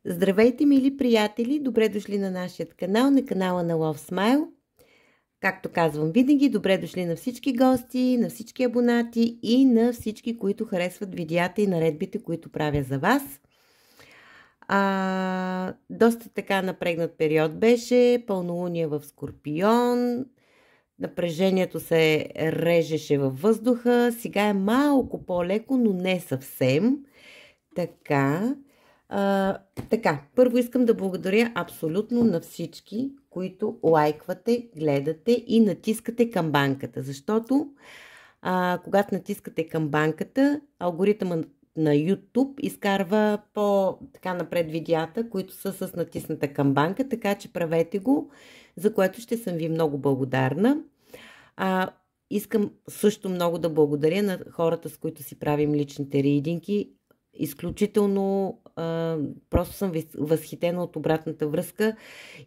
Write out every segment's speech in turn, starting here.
Здравейте, мили приятели! Добре дошли на нашия канал, на канала на Love Smile. Както казвам винаги, добре дошли на всички гости, на всички абонати и на всички, които харесват видеята и наредбите, които правя за вас. Доста така напрегнат период беше, пълнолуние в Скорпион, напрежението се режеше във въздуха, сега е малко по-леко, но не съвсем. Така, първо искам да благодаря абсолютно на всички, които лайквате, гледате и натискате камбанката, защото когато натискате камбанката, алгоритъмът на YouTube изкарва по-така напред видеята, които са с натисната камбанка, така че правете го, за което ще съм ви много благодарна. Искам също много да благодаря на хората, с които си правим личните ридинги. Изключително просто съм възхитена от обратната връзка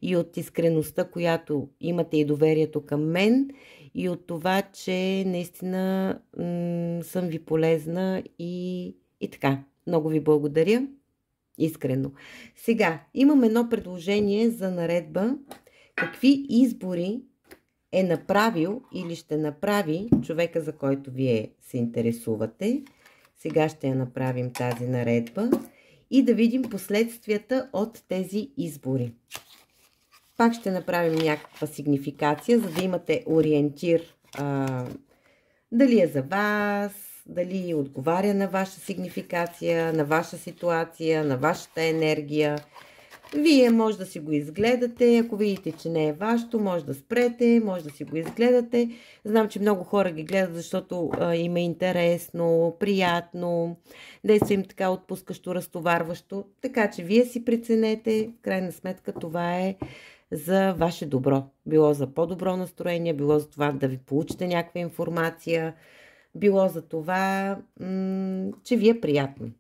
и от искреността, която имате и доверието към мен, и от това, че наистина съм ви полезна и така. Много ви благодаря. Искрено. Сега имам едно предложение за наредба. Какви избори е направил или ще направи човека, за който вие се интересувате? Сега ще я направим тази наредба и да видим последствията от тези избори. Пак ще направим някаква сигнификация, за да имате ориентир дали е за вас, дали отговаря на ваша сигнификация, на ваша ситуация, на вашата енергия. Вие може да си го изгледате, ако видите, че не е вашето, може да спрете, може да си го изгледате. Знам, че много хора ги гледат, защото им е интересно, приятно, действа им така отпускащо, разтоварващо. Така че вие си преценете, в крайна сметка това е за ваше добро. Било за по-добро настроение, било за това да ви получите някаква информация, било за това, че ви е приятно.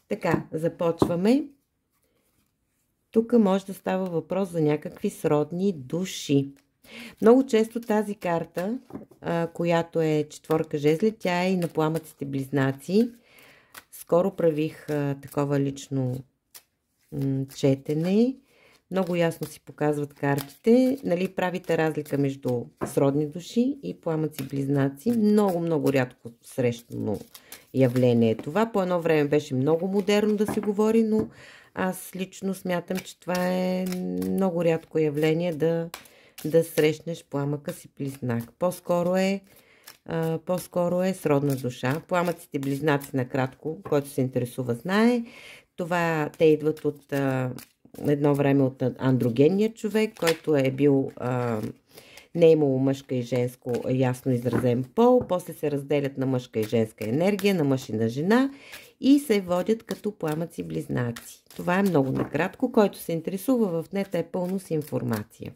Така, започваме. Тук може да става въпрос за някакви сродни души. Много често тази карта, която е четворка жезли, тя е и на пламъците близнаци. Скоро правих такова лично четене. Много ясно си показват картите. Нали, правите разлика между сродни души и пламъци близнаци. Много, много рядко срещано явление е това. По едно време беше много модерно да се говори, но аз лично смятам, че това е много рядко явление да срещнеш пламъка си близнак. По-скоро е сродна душа. Пламъците близнаци, накратко, който се интересува, знае. Това те идват от едно време от андрогенния човек, който е бил не е имало мъжка и женско ясно изразен пол. После се разделят на мъжка и женска енергия, на мъж и на жена и се водят като пламъци близнаци. Това е много накратко. Който се интересува, в нета е пълно с информация.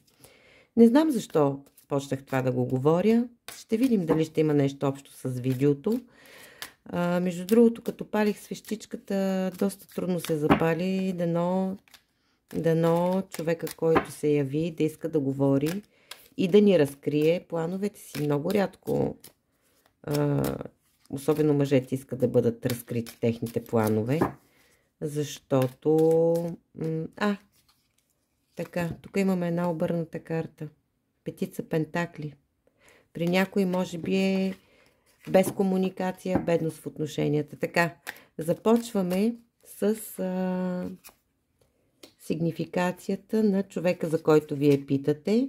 Не знам защо почнах това да го говоря. Ще видим дали ще има нещо общо с видеото. Между другото, като палих свещичката, доста трудно се запали. Дано човека, който се яви, да иска да говори и да ни разкрие плановете си. Много рядко, особено мъжете, искат да бъдат разкрити техните планове, защото... така, тук имаме една обърната карта. Петица пентакли. При някой може би е без комуникация, бедност в отношенията. Така, започваме с сигнификацията на човека, за който вие питате.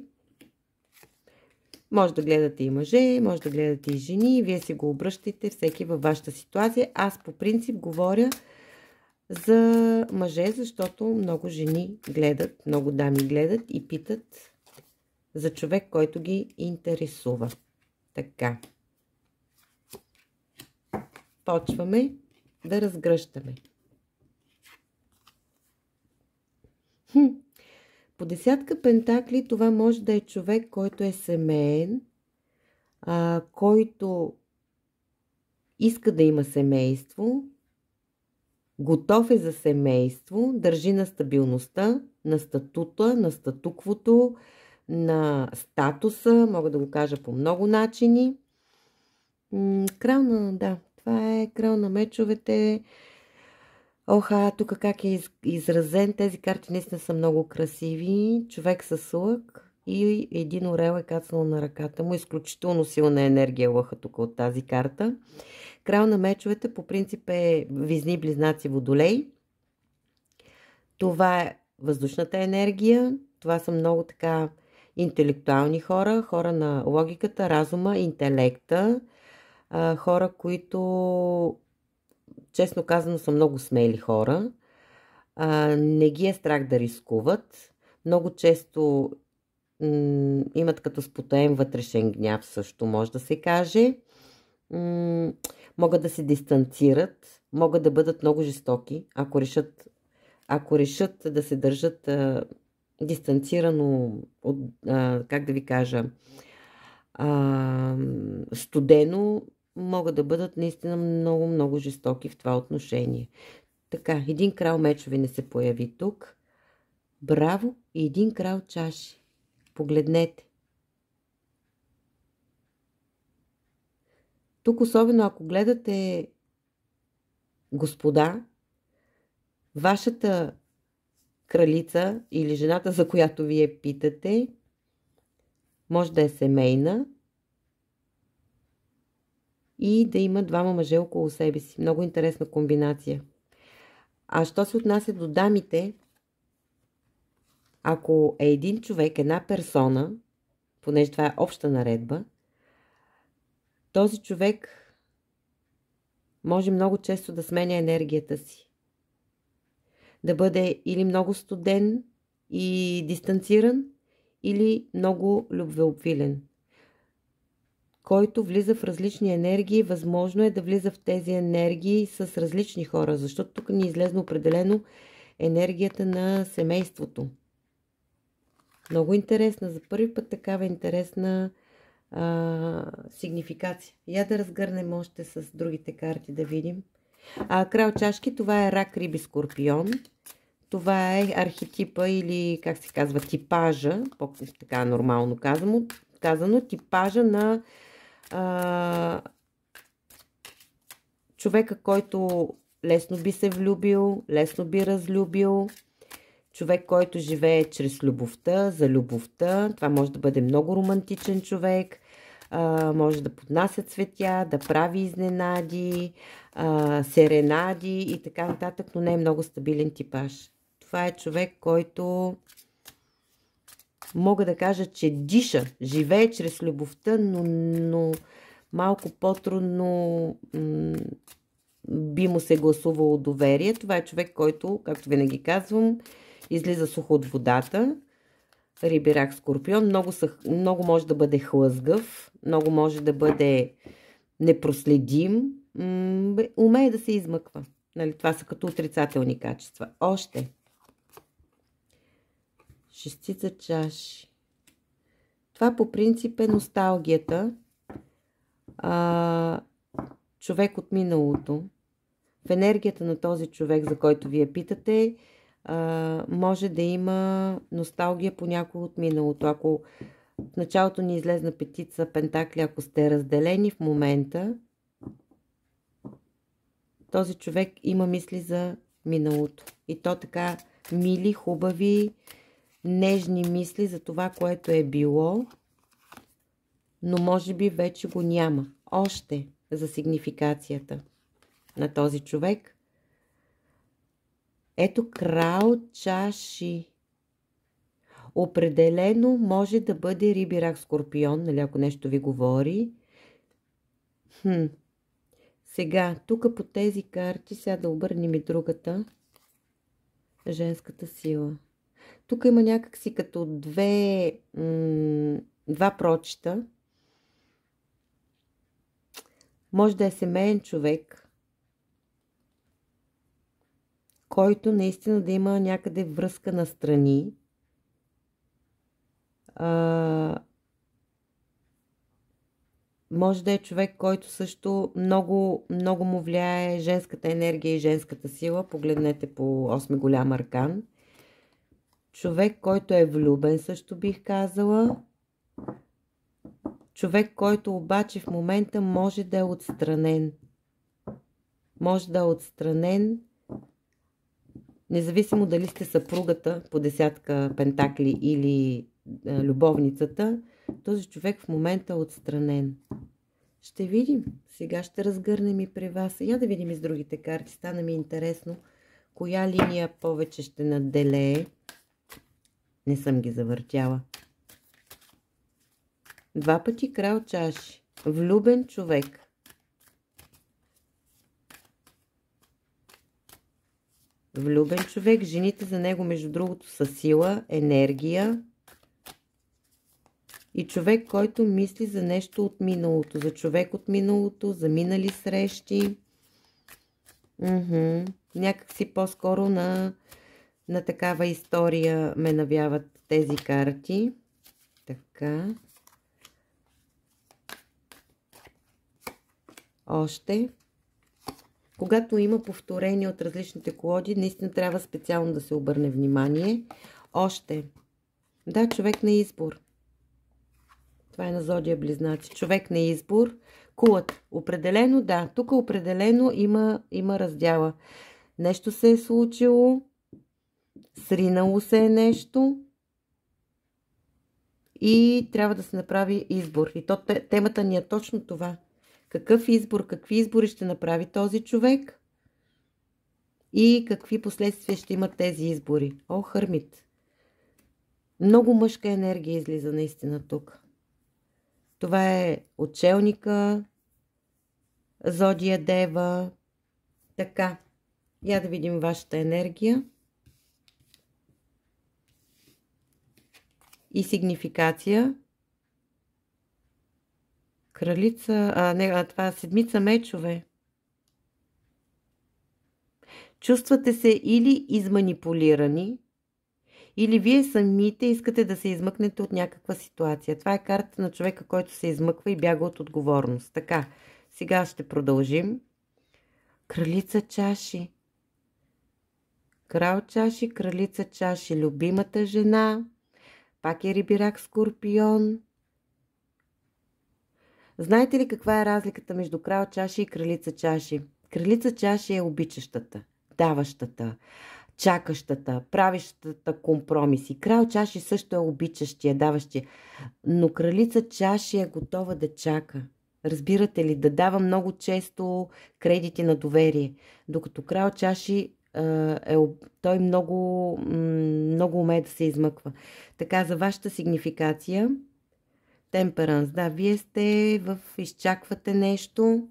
Може да гледате и мъже, може да гледате и жени. Вие си го обръщайте всеки във вашата ситуация. Аз по принцип говоря за мъже, защото много жени гледат, много дами гледат и питат за човек, който ги интересува. Така. Почваме да разгръщаме. По десятка пентакли това може да е човек, който е семеен, който иска да има семейство, готов е за семейство, държи на стабилността, на статута, на статуквото, на статуса, мога да го кажа по много начини. Крал на, да, това е крал на мечовете. Оха, тук как е изразен. Тези карти наистина са много красиви. Човек с лък и един орел е кацнал на ръката му. Изключително силна енергия лъха тук от тази карта. Крал на мечовете по принцип е Везни, Близнаци, Водолей. Това е въздушната енергия. Това са много така интелектуални хора, хора на логиката, разума, интелекта, хора, които, честно казано, са много смели хора. Не ги е страх да рискуват. Много често имат като спотаен вътрешен гняв, също може да се каже. Могат да се дистанцират, могат да бъдат много жестоки, ако решат да се държат дистанцирано от, как да ви кажа, студено, могат да бъдат наистина много, много жестоки в това отношение. Така, един крал мечови не се появи тук. Браво! И един крал чаши. Погледнете. Тук, особено ако гледате, господа, вашата кралица или жената, за която вие питате, може да е семейна и да има двама мъже около себе си. Много интересна комбинация. А що се отнася до дамите, ако е един човек, една персона, понеже това е обща наредба, този човек може много често да сменя енергията си. Да бъде или много студен и дистанциран, или много любвеобилен. Който влиза в различни енергии, възможно е да влиза в тези енергии с различни хора, защото тук ни излезна определено енергията на семейството. Много интересна, за първи път такава интересна сигнификация. Я да разгърнем още с другите карти да видим. Крал чашки, това е рак, риби, скорпион. Това е архетипа или, как се казва, типажа, така нормално казано, типажа на човека, който лесно би се влюбил, лесно би разлюбил, човек, който живее чрез любовта, за любовта. Това може да бъде много романтичен човек, може да поднася цветя, да прави изненади, серенади и така нататък, но не е много стабилен типаж. Това е човек, който мога да кажа, че диша, живее чрез любовта, но малко по-трудно би му се гласувало доверие. Това е човек, който, както винаги казвам, излиза сухо от водата. Риби, рак, скорпион. Много може да бъде хлъзгав, много може да бъде непроследим. Умее да се измъква. Нали, това са като отрицателни качества. Още. Шестица чаши. Това по принцип е носталгията. Човек от миналото. В енергията на този човек, за който вие питате, може да има носталгия по някой от миналото. Ако в началото ни излезна петица пентакли, ако сте разделени в момента, този човек има мисли за миналото. И то така мили, хубави, нежни мисли за това, което е било, но може би вече го няма. Още за сигнификацията на този човек. Ето крал чаши. Определено може да бъде риби, рак, скорпион, нали, ако нещо ви говори. Сега, тук по тези карти, сега да обърнем и другата. Женската сила. Тук има някакси като два прочита. Може да е семейен човек, който наистина да има някъде връзка на страни. Може да е човек, който също много, много му влияе женската енергия и женската сила. Погледнете по 8 голям аркан. Човек, който е влюбен, също бих казала. Човек, който обаче в момента може да е отстранен. Може да е отстранен Независимо дали сте съпругата по десятка пентакли или любовницата, този човек в момента е отстранен. Ще видим. Сега ще разгърнем и при вас. Я да видим и с другите карти. Стана ми интересно. Коя линия повече ще надделее? Не съм ги завъртяла. 2 пъти крал чаши. Влюбен човек. Влюбен човек. Жените за него, между другото, са сила, енергия. И човек, който мисли за нещо от миналото. За човек от миналото, за минали срещи. Някакси по-скоро на такава история ме навяват тези карти. Така. Още. Когато има повторение от различните колоди, наистина трябва специално да се обърне внимание. Още. Да, човек на избор. Това е на Зодия Близнаци. Човек на избор. Кулът. Определено, да. Тук определено има раздяла. Нещо се е случило. Сринало се е нещо. И трябва да се направи избор. И темата ни е точно това. Какъв избор, какви избори ще направи този човек? И какви последствия ще имат тези избори? О, Хърмит. Много мъжка енергия излиза наистина тук. Това е отчелника, Зодия Дева. Така, я да видим вашата енергия. И сигнификация. Кралица, това седмица мечове. Чувствате се или изманипулирани, или вие самите искате да се измъкнете от някаква ситуация. Това е карта на човека, който се измъква и бяга от отговорност. Така, сега ще продължим. Кралица чаши. Крал чаши, кралица чаши. Любимата жена. Пак е Рибирак Скорпион. Знаете ли каква е разликата между крал чаши и кралица чаши? Кралица чаши е обичащата, даващата, чакащата, правещата компромиси. Крал чаши също е обичащия, даващия. Но кралица чаши е готова да чака. Разбирате ли? Да дава много често кредити на доверие. Докато крал чаши той много умее да се измъква. Така, за вашата сигнификация... Темперанс, да, вие сте изчаквате нещо,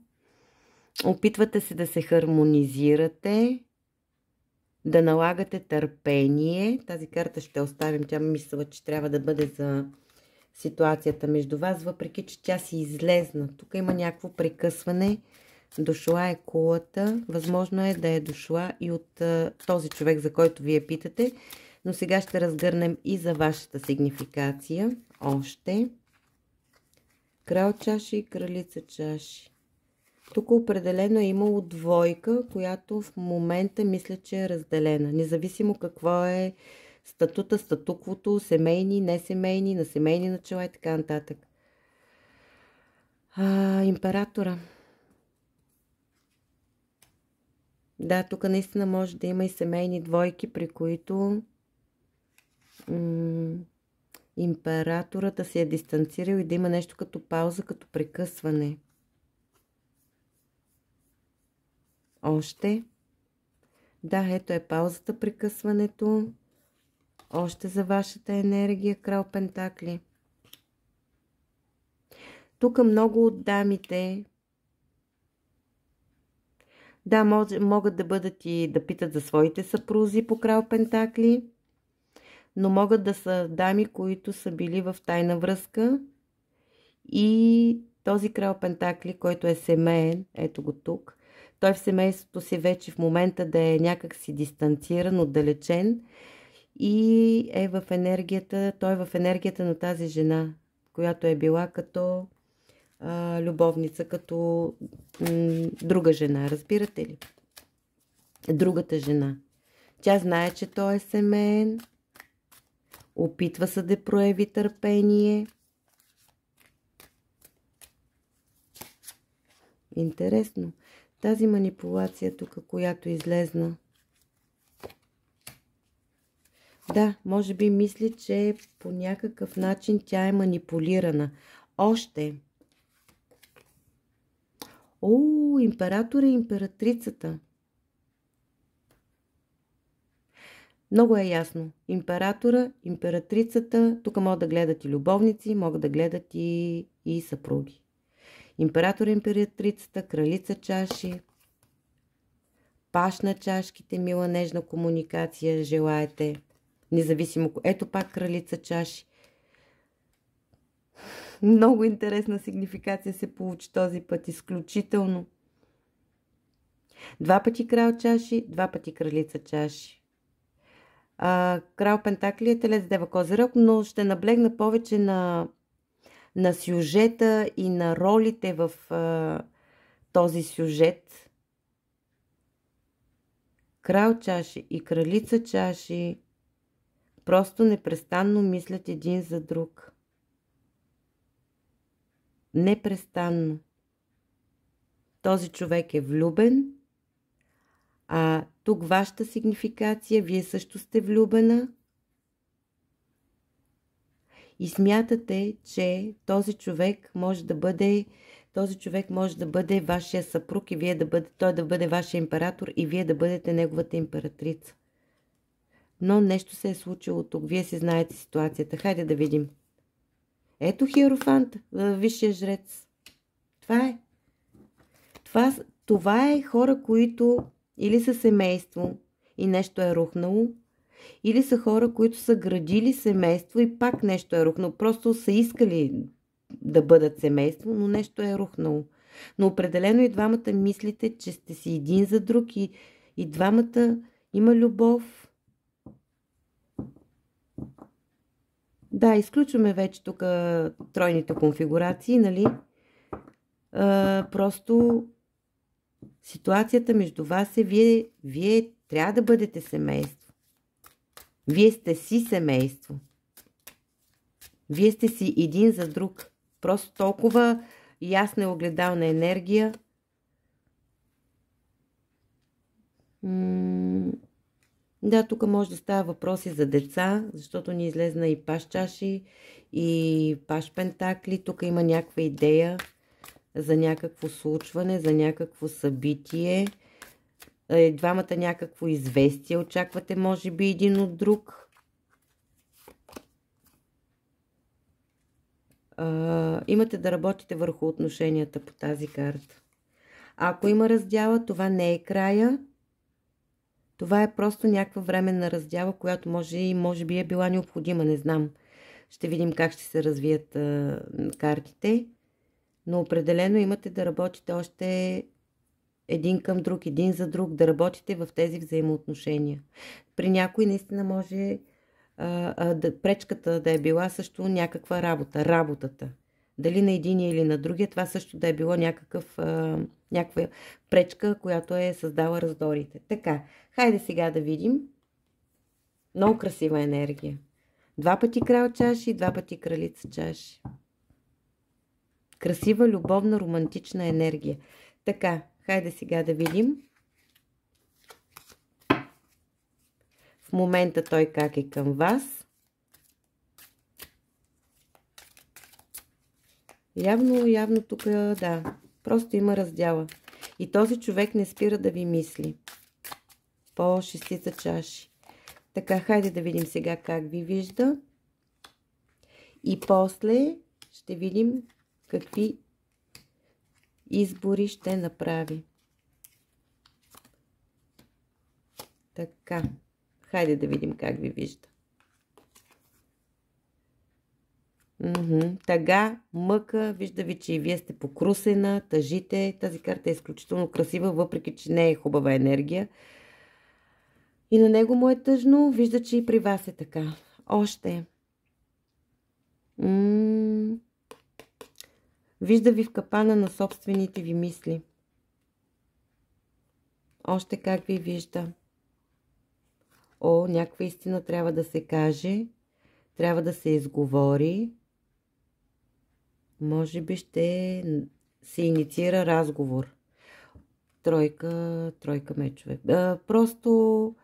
опитвате се да се хармонизирате, да налагате търпение. Тази карта ще оставим, тя мисля, че трябва да бъде за ситуацията между вас, въпреки че тя си излезна. Тук има някакво прекъсване, дошла е кулата, възможно е да е дошла и от този човек, за който вие питате, но сега ще разгърнем и за вашата сигнификация. Още. Крал чаши и кралица чаши. Тук определено е имало двойка, която в момента мисля, че е разделена. Независимо какво е статута, статуквото, семейни, несемейни, на семейни начала и така нататък. Императора. Да, тук наистина може да има и семейни двойки, при които императорът да се е дистанцирал и да има нещо като пауза, като прекъсване. Още. Да, ето е паузата, прекъсването. Още за вашата енергия, крал Пентакли. Тук много от дамите, да, могат да бъдат и да питат за своите съпрузи по крал Пентакли, но могат да са дами, които са били в тайна връзка и този крал Пентакли, който е семейен, ето го тук, той в семейството си вече в момента да е някак си дистанциран, отдалечен и е в енергията, той е в енергията на тази жена, която е била като любовница, като друга жена, разбирате ли? Другата жена. Тя знае, че той е семейен, опитва се да прояви търпение. Интересно. Тази манипулация тук, която излезна. Да, може би мисли, че по някакъв начин тя е манипулирана. Още. О, император и императрицата. Много е ясно. Императора, императрицата, тук могат да гледат и любовници, могат да гледат и съпруги. Императора, императрицата, кралица чаши, паш на чашките, мила нежна комуникация, желаете. Независимо. Ето пак кралица чаши. Много интересна сигнификация се получи този път. Изключително. Два пъти крал чаши, два пъти кралица чаши. Крал Пентакли е телец, дева, козирог, но ще наблегна повече на сюжета и на ролите в този сюжет. Крал чаши и кралица чаши просто непрестанно мислят един за друг. Непрестанно. Този човек е влюбен, а тук вашата сигнификация, вие също сте влюбена и смятате, че този човек може да бъде вашия съпруг и той да бъде вашия император и вие да бъдете неговата императрица. Но нещо се е случило тук. Вие си знаете ситуацията. Хайде да видим. Ето Хиерофант, висшия жрец. Това е. Това е хора, които или са семейство и нещо е рухнало, или са хора, които са градили семейство и пак нещо е рухнало. Просто са искали да бъдат семейство, но нещо е рухнало. Но определено и двамата мислите, че сте си един за друг и двамата има любов. Да, изключваме вече тук тройните конфигурации, нали? Просто ситуацията между вас е, вие трябва да бъдете семейство. Вие сте си семейство. Вие сте си един за друг. Просто толкова ясна огледална енергия. Да, тук може да става въпроси за деца, защото ни излезна и паш чаши, и паш пентакли. Тук има някаква идея за някакво случване, за някакво събитие. Двамата някакво известие очаквате, може би, един от друг. Имате да работите върху отношенията по тази карта. Ако има раздяла, това не е края. Това е просто някаква временна раздяла, която може би е била необходима, не знам. Ще видим как ще се развият картите. Но определено имате да работите още един към друг, един за друг, да работите в тези взаимоотношения. При някой наистина може пречката да е била също някаква работа, работата. Дали на единия или на другия, това също да е било някаква пречка, която е създала раздорите. Така, хайде сега да видим. Много красива енергия. Два пъти крал чаши, два пъти кралица чаши. Красива, любовна, романтична енергия. Така, хайде сега да видим. В момента той как е към вас. Явно тук, да, просто има раздяла. И този човек не спира да ви мисли. По шестица чаши. Така, хайде да видим сега как ви вижда. И после ще видим какви избори ще направи. Така, хайде да видим как ви вижда. Тъга, мъка, вижда ви, че и вие сте покрусена, тъжите. Тази карта е изключително красива, въпреки че не е хубава енергия. И на него му е тъжно, вижда, че и при вас е така. Още. Вижда ви в капана на собствените ви мисли. Още как ви вижда. Някаква истина трябва да се каже. Трябва да се изговори. Може би ще се инициира разговор. Тройка мечове. Просто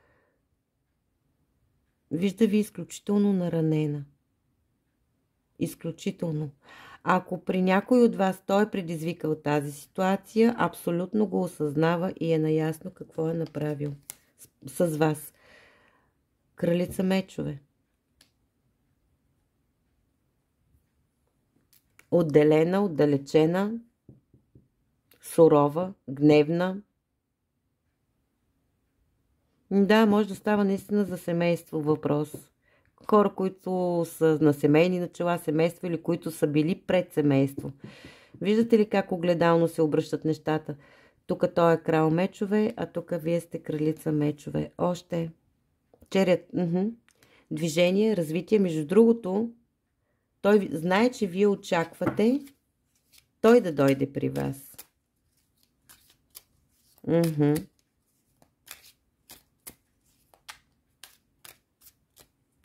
Вижда ви изключително наранена. Изключително. Ако при някой от вас той е предизвикал тази ситуация, абсолютно го осъзнава и е наясно какво е направил с вас. Кралица мечове. Отделена, отдалечена, сурова, гневна. Да, може да става наистина за семейство въпрос. Хора, които са на семейни начала, семейство или които са били пред семейство. Виждате ли как огледално се обръщат нещата? Тук той е крал мечове, а тук вие сте кралица мечове. Още. Черят. Движение, развитие. Между другото, той знае, че вие очаквате той да дойде при вас.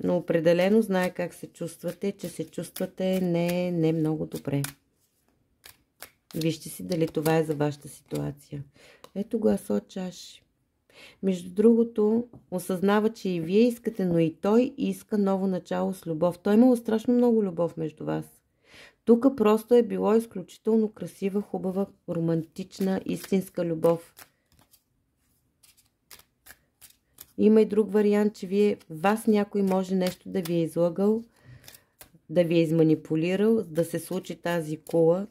Но определено знае как се чувствате, че се чувствате не много добре. Вижте си дали това е за вашата ситуация. Ето го асо чаши. Между другото, осъзнава, че и вие искате, но и той иска ново начало с любов. Той имало страшно много любов между вас. Тук просто е било изключително красива, хубава, романтична, истинска любов. Има и друг вариант, че вас някой може нещо да ви е излагал, да ви е изманипулирал, да се случи тази кула,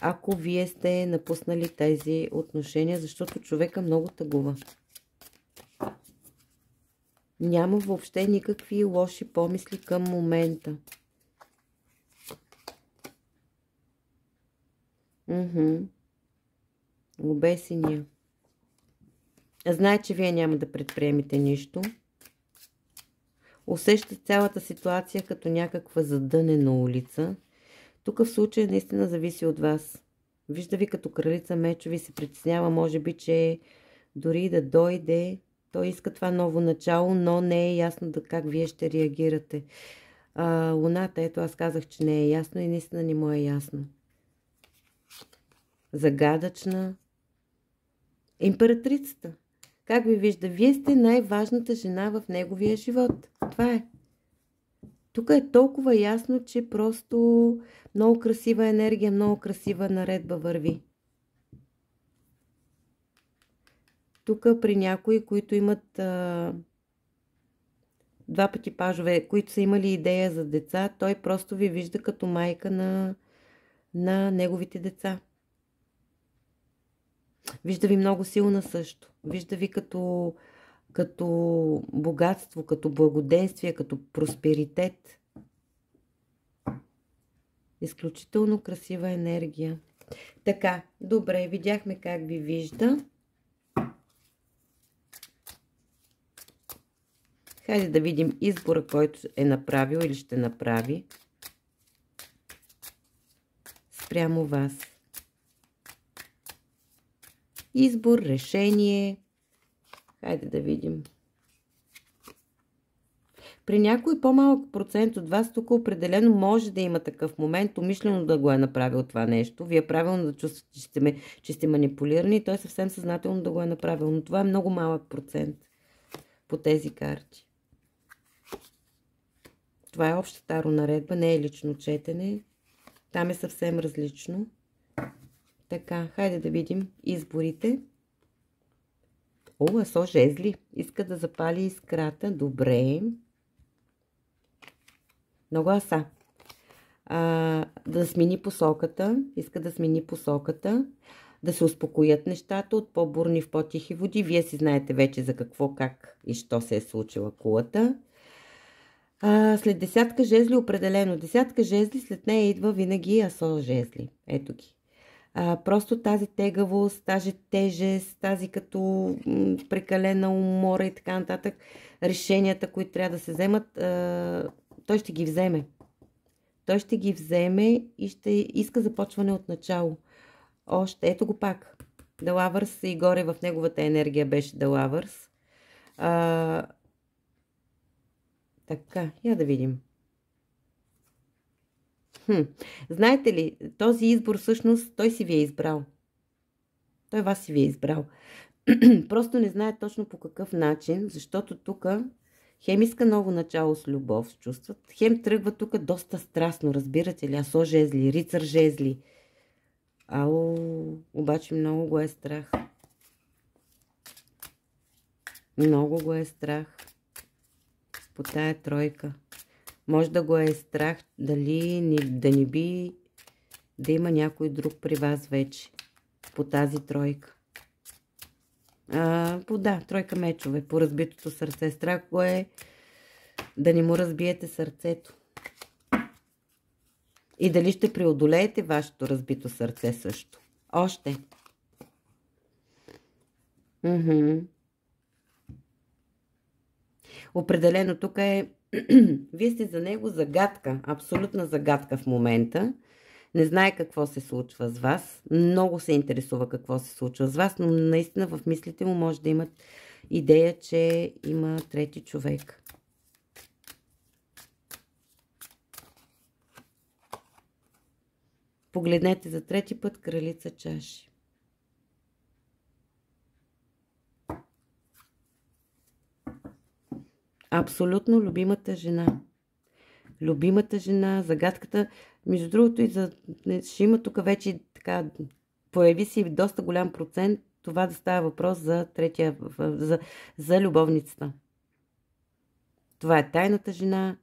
ако вие сте напуснали тези отношения, защото човека много тъгува. Няма въобще никакви лоши помисли към момента. Обесения. Знае, че вие няма да предприемете нищо. Усеща цялата ситуация като някаква задънена улица. Тук в случая наистина зависи от вас. Вижда ви като кралица мечови, се притеснява, може би, че дори да дойде, той иска това ново начало, но не е ясно как вие ще реагирате. Луната, ето аз казах, че не е ясно и наистина не му е ясно. Загадъчна. Императрицата. Как ви вижда? Вие сте най-важната жена в неговия живот. Това е. Тук е толкова ясно, че просто много красива енергия, много красива наредба върви. Тук при някои, които имат два пъти пажове, които са имали идея за деца, той просто ви вижда като майка на неговите деца. Вижда ви много силна също. Вижда ви като богатство, като благоденствие, като просперитет. Изключително красива енергия. Така, добре, видяхме как ви вижда. Хайде да видим избора, който е направил или ще направи спрямо вас. Избор, решение. Хайде да видим. При някой по-малък процент от вас тук определено може да има такъв момент, умишлено да го е направил това нещо. Вие правилно да чувствате, че сте манипулирани и той съвсем съзнателно да го е направил. Но това е много малък процент по тези карти. Това е обща таро наредба, не е лично четене. Там е съвсем различно. Така, хайде да видим изборите. О, асо жезли. Иска да запали искрата. Добре. Много аса. Да смени посоката. Иска да смени посоката. Да се успокоят нещата от по-бурни в по-тихи води. Вие си знаете вече за какво, как и що се е случила кулата. След десятка жезли определено. Десятка жезли, след нея идва винаги асо жезли. Ето ги. Просто тази тегавост, тази тежест, тази като прекалена умора и така нататък, решенията, които трябва да се вземат, той ще ги вземе. Той ще ги вземе и ще иска започване от начало. Още, ето го пак. The Lovers и горе в неговата енергия беше The Lovers. Така, я да видим. Знаете ли, този избор всъщност той си ви е избрал. Той вас си ви е избрал. Просто не знае точно по какъв начин, защото тук Хем иска ново начало с любов, с чувства. Хем тръгва тук доста страстно, разбирате ли? Асо жезли, рицар жезли. Ау, обаче много го е страх. Много го е страх по тая тройка. Може да го е страх дали да не би да има някой друг при вас вече по тази тройка. Да, тройка мечове по разбитото сърце. Страх го е да не му разбиете сърцето. И дали ще преодолеете вашето разбито сърце също. Още. Определено тук е... Вие сте за него загадка. Абсолютна загадка в момента. Не знае какво се случва с вас. Много се интересува какво се случва с вас, но наистина в мислите му може да имат идея, че има трети човек. Погледнете за трети път кралица чаши. Абсолютно любимата жена. Любимата жена, загадката. Между другото, ще има тук вече така, появи си доста голям процент това да става въпрос за третия, за любовницата. Това е тайната жена,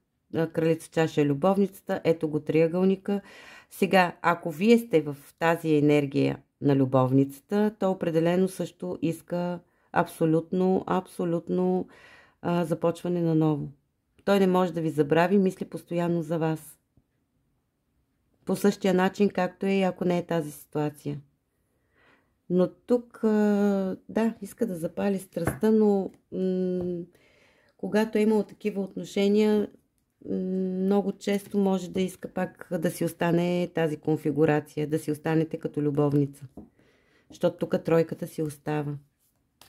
кралица чаша е любовницата, ето го триъгълника. Сега, ако вие сте в тази енергия на любовницата, то определено също иска абсолютно започване на ново. Той не може да ви забрави, мисли постоянно за вас. По същия начин, както е и ако не е тази ситуация. Но тук, да, иска да запали страстта, но когато е имало такива отношения, много често може да иска пак да си остане тази конфигурация, да си останете като любовница. Защото тук тройката си остава.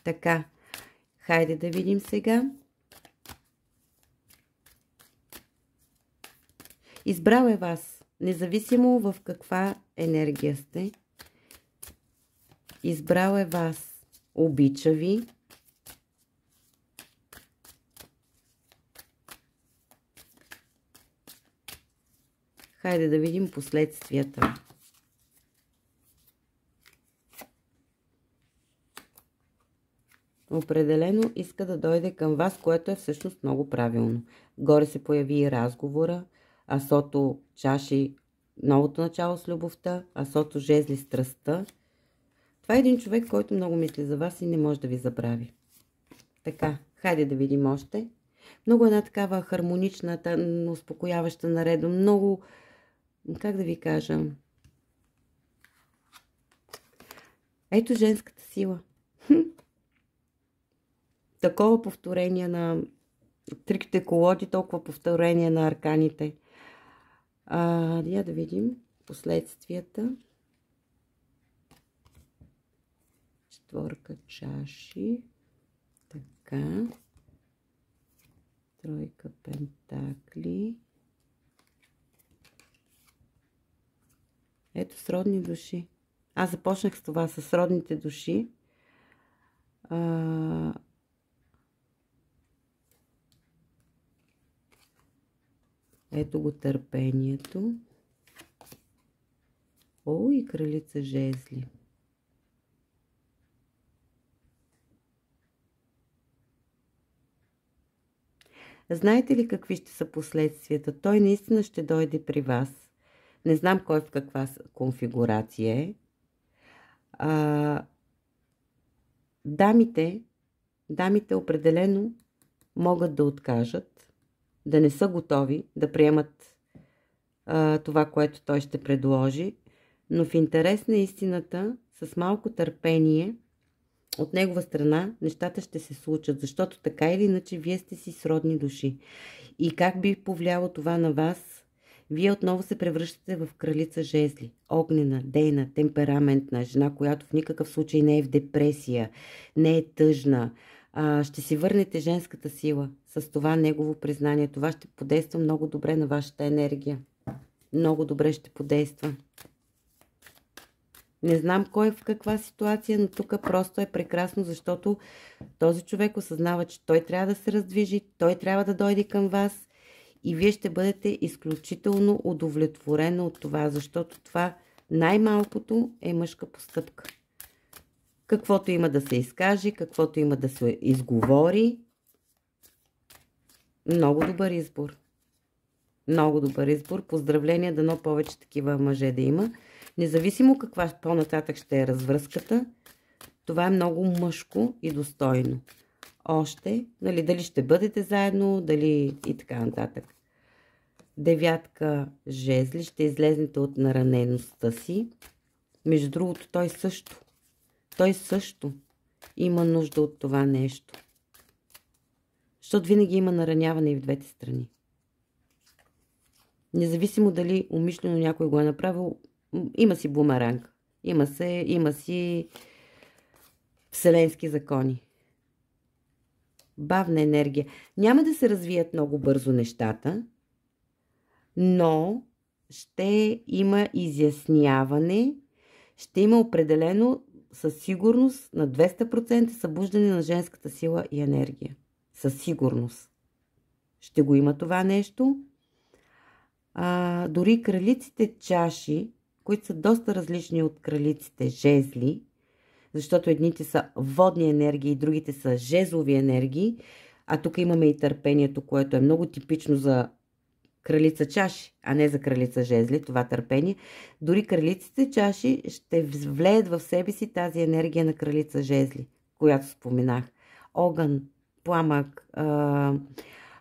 Така, хайде да видим сега. Избрал е вас, независимо в каква енергия сте. Избрал е вас, обича ви. Хайде да видим последствията. Определено иска да дойде към вас, което е всъщност много правилно. Горе се появи и разговора, асото чаши, новото начало с любовта, асото жезли страстта. Това е един човек, който много мисли за вас и не може да ви забрави. Така, хайде да видим още. Много една такава хармонична, успокояваща наредба, много, как да ви кажа, ето женската сила. Такова повторение на триките колоди, толкова повторение на арканите. Я да видим последствията. Четворка чаши. Така. Тройка пентакли. Ето сродни души. Аз започнах с това, с сродните души. Ето го търпението. О, и кралица жезли. Знаете ли какви ще са последствията? Той наистина ще дойде при вас. Не знам кой в каква конфигурация е. Дамите определено могат да откажат, да не са готови да приемат това, което той ще предложи, но в интерес на истината, с малко търпение от негова страна, нещата ще се случат, защото така или иначе вие сте си сродни души. И как би повлияло това на вас? Вие отново се превръщате в кралица жезли. Огнена, дейна, темпераментна жена, която в никакъв случай не е в депресия, не е тъжна. Ще си върнете женската сила с това негово признание. Това ще подейства много добре на вашата енергия. Много добре ще подейства. Не знам кой е в каква ситуация, но тук просто е прекрасно, защото този човек осъзнава, че той трябва да се раздвижи, той трябва да дойде към вас и вие ще бъдете изключително удовлетворена от това, защото това най-малкото е мъжка постъпка. Каквото има да се изкаже, каквото има да се изговори, много добър избор. Много добър избор. Поздравления, дано повече такива мъже да има. Независимо каква по-нататък ще е развръзката, това е много мъжко и достойно. Още, нали, дали ще бъдете заедно, дали и така нататък. Девятка жезли, ще излезнете от наранеността си. Между другото, той също има нужда от това нещо. Защото винаги има нараняване и в двете страни. Независимо дали умишлено някой го е направил, има си бумеранг. Има си вселенски закони. Бавна енергия. Няма да се развият много бързо нещата, но ще има изясняване, ще има определено със сигурност на 200% събуждане на женската сила и енергия. Със сигурност. Ще го има това нещо. Дори кралиците чаши, които са доста различни от кралиците жезли, защото едните са водни енергии, другите са жезлови енергии, а тук имаме и търпението, което е много типично за кралица чаши, а не за кралица жезли, това търпение. Дори кралиците чаши ще влеят в себе си тази енергия на кралица жезли, която споменах. Огън, пламък,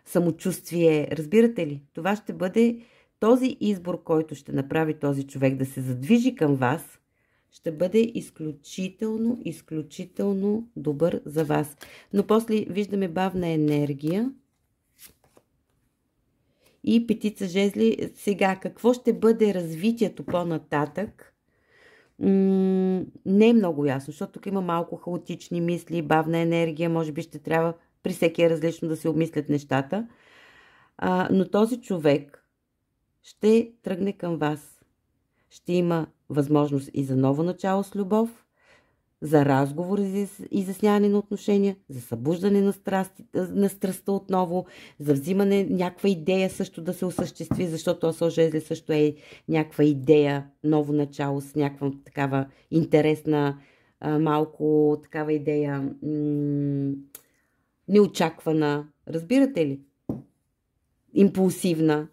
самочувствие, разбирате ли? Това ще бъде този избор, който ще направи този човек да се задвижи към вас, ще бъде изключително добър за вас. Но после виждаме бавна енергия и петица жезли. Сега, какво ще бъде развитието по-нататък? Не е много ясно, защото тук има малко хаотични мисли, бавна енергия, може би ще трябва при всеки е различно да се обмислят нещата. Но този човек ще тръгне към вас. Ще има възможност и за ново начало с любов, за разговор и изясняване на отношения, за събуждане на страстта отново, за взимане някаква идея също да се осъществи, защото Асо жезли също е някаква идея, ново начало с някаква такава интересна, малко такава идея, неочаквана, разбирате ли? Импулсивна.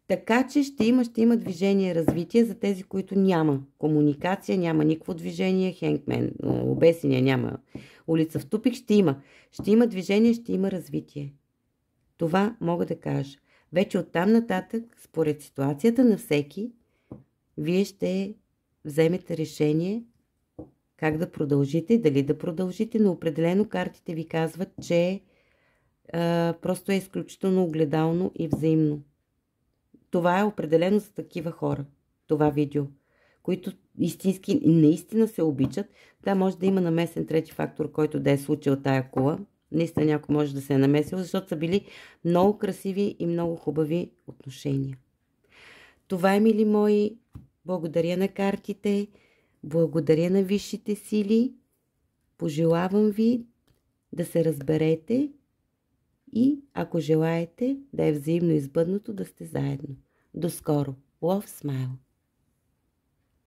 Така че ще има движение, развитие за тези, които няма комуникация, няма никакво движение, хенгмен, обесения, няма улица в тупик, ще има. Ще има движение, ще има развитие. Това мога да кажа. Вече оттам нататък, според ситуацията на всеки, вие ще вземете решение как да продължите, дали да продължите, но определено картите ви казват, че просто е изключително огледално и взаимно. Това е определено за такива хора, това видео, които истински, наистина се обичат. Да, може да има намесен трети фактор, който да е случил тая кула. Наистина някой може да се е намесил, защото са били много красиви и много хубави отношения. Това е, мили мои. Благодаря на картите, благодаря на висшите сили. Пожелавам ви да се разберете и, ако желаете, да е взаимно избъдното да сте заедно. До скоро! Love Smile!